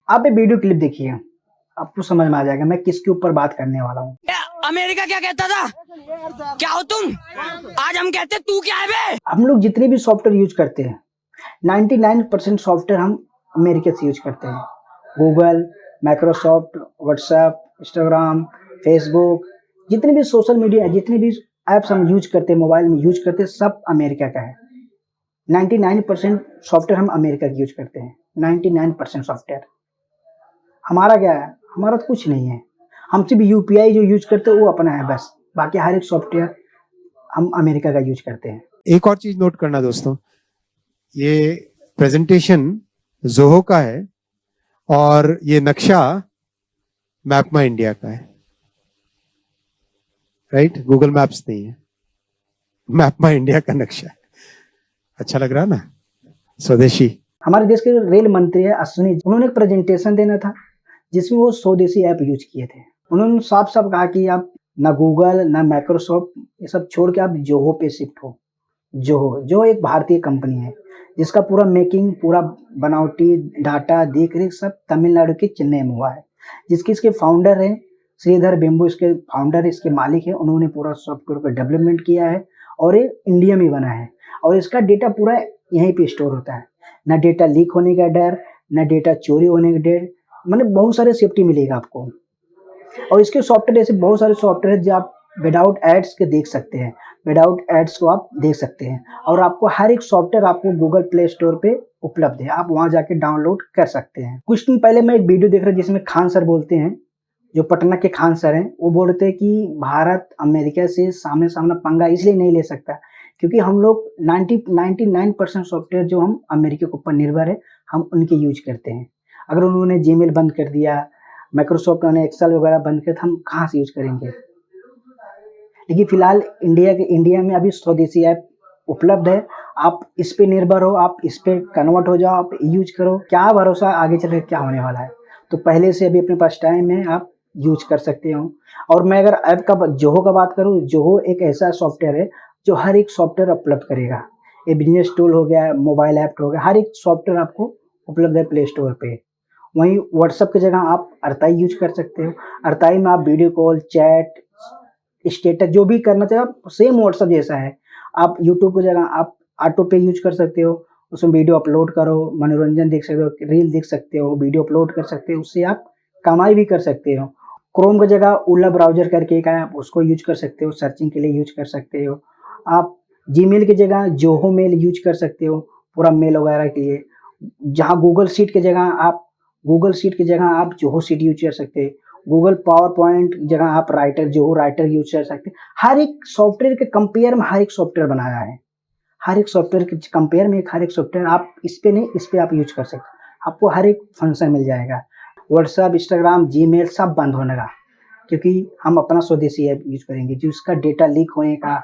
आप ये video clip देखिए, आपको समझ में आ जाएगा मैं किसके ऊपर बात करने वाला हूँ। अमेरिका क्या कहता था? क्या हो तुम? आज हम कहते तू क्या है बे? हम लोग जितने भी सॉफ्टवेयर यूज करते हैं 99% सॉफ्टवेयर हम अमेरिका से यूज करते हैं। Google, Microsoft, WhatsApp, Instagram, Facebook, जितने भी सोशल मीडिया, जितने भी ऐप्स हम यूज करते हैं, मोबाइल में यूज करते हैं, सब अमेरिका का है। 99% सॉफ्टवेयर हम अमेरिका की यूज करते हैं। 99% सॉफ्टवेयर हमारा क्या है? हमारा तो कुछ नहीं है। हम सिर्फ यूपीआई जो यूज करते हैं वो अपना है बस। बाकी हर एक सॉफ्टवेयर हम अमेरिका का यूज करते हैं। एक और चीज नोट करना दोस्तों, ये प्रेजेंटेशन जोहो का है और ये नक्शा मैप माई इंडिया का है, राइट? गूगल मैप्स नहीं है, मैप माई इंडिया का नक्शा है। अच्छा लग रहा ना? स्वदेशी। हमारे देश के रेल मंत्री है अश्विनी, उन्होंने एक प्रेजेंटेशन देना था जिसमें वो स्वदेशी ऐप यूज किए थे। उन्होंने साफ साफ कहा कि आप ना गूगल ना माइक्रोसॉफ्ट ये सब छोड़ के आप जोहो पे शिफ्ट हो। जो एक भारतीय कंपनी है जिसका पूरा मेकिंग, पूरा बनावटी, डाटा, देख रेख सब तमिलनाडु के चेन्नई में हुआ है। जिसके इसके फाउंडर है श्रीधर बेम्बू, इसके फाउंडर, इसके मालिक है। उन्होंने पूरा सॉफ्टवेयर का डेवलपमेंट किया है और ये इंडिया में बना है और इसका डेटा पूरा यहीं पे स्टोर होता है। ना डेटा लीक होने का डर, ना डेटा चोरी होने का डर, मतलब बहुत सारे सेफ्टी मिलेगा आपको। और इसके सॉफ्टवेयर ऐसे बहुत सारे सॉफ्टवेयर जो आप विदाउट एड्स के देख सकते हैं, विदाउट एड्स को आप देख सकते हैं। और आपको हर एक सॉफ्टवेयर आपको गूगल प्ले स्टोर पे उपलब्ध है, आप वहां जाके डाउनलोड कर सकते हैं। कुछ दिन पहले मैं एक वीडियो देख रहा जिसमें खान सर बोलते हैं, जो पटना के खान सर हैं, वो बोलते हैं कि भारत अमेरिका से सामने सामने पंगा इसलिए नहीं ले सकता क्योंकि हम लोग 99% सॉफ्टवेयर जो हम अमेरिका के ऊपर निर्भर है, हम उनके यूज करते हैं। अगर उन्होंने जीमेल बंद कर दिया, माइक्रोसॉफ्ट ने एक्सेल वगैरह बंद कर, हम कहाँ से यूज करेंगे? लेकिन फिलहाल इंडिया में अभी स्वदेशी ऐप उपलब्ध है। आप इस पे निर्भर हो, आप इस पे कन्वर्ट हो जाओ, आप यूज करो। क्या भरोसा आगे चल के क्या होने वाला है? तो पहले से अभी अपने पास टाइम है, आप यूज कर सकते हो। और मैं अगर ऐप का जोहो का बात करूँ, जोहो एक ऐसा सॉफ्टवेयर है जो हर एक सॉफ्टवेयर उपलब्ध करेगा। ये बिजनेस टूल हो गया, मोबाइल ऐप हो गया, हर एक सॉफ्टवेयर आपको उपलब्ध है प्ले स्टोर पे। वहीं व्हाट्सएप की जगह आप अरताई यूज कर सकते हो। अरताई में आप वीडियो कॉल, चैट, स्टेटस जो भी करना चाहे आप, सेम व्हाट्सएप जैसा है। आप यूट्यूब की जगह आप ऑटो पे यूज कर सकते हो, उसमें वीडियो अपलोड करो, मनोरंजन देख सकते हो, रील देख सकते हो, वीडियो अपलोड कर सकते हो, उससे आप कमाई भी कर सकते हो। क्रोम की जगह ओला ब्राउजर करके एक है, आप उसको यूज कर सकते हो, सर्चिंग के लिए यूज कर सकते हो। आप जीमेल की जगह जोहो मेल यूज कर सकते हो, पूरा मेल वगैरह के लिए। जहाँ गूगल शीट की जगह आप जोहो शीट यूज कर सकते हैं। गूगल पावर पॉइंट की जगह आप जोहो राइटर यूज कर सकते हैं। हर एक सॉफ्टवेयर के कंपेयर में हर एक सॉफ्टवेयर बनाया है। हर एक सॉफ्टवेयर के कंपेयर में हर एक सॉफ्टवेयर आप इस पे नहीं, इस पे आप यूज कर सकते हो। आपको हर एक फंक्शन मिल जाएगा। व्हाट्सएप, इंस्टाग्राम, जीमेल सब बंद होने का, क्योंकि हम अपना स्वदेशी ऐप यूज करेंगे जिसका डेटा लीक होने का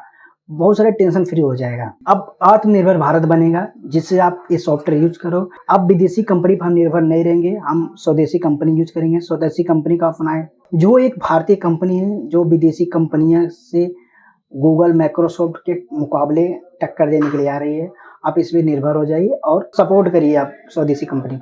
बहुत सारा टेंशन फ्री हो जाएगा। अब आत्मनिर्भर भारत बनेगा जिससे आप ये सॉफ्टवेयर यूज करो। अब विदेशी कंपनी पर हम निर्भर नहीं रहेंगे, हम स्वदेशी कंपनी यूज करेंगे, स्वदेशी कंपनी का अपनाएं। जो एक भारतीय कंपनी है जो विदेशी कंपनियों से गूगल, माइक्रोसॉफ्ट के मुकाबले टक्कर देने के लिए आ रही है, आप इस पे निर्भर हो जाइए और सपोर्ट करिए आप स्वदेशी कंपनी।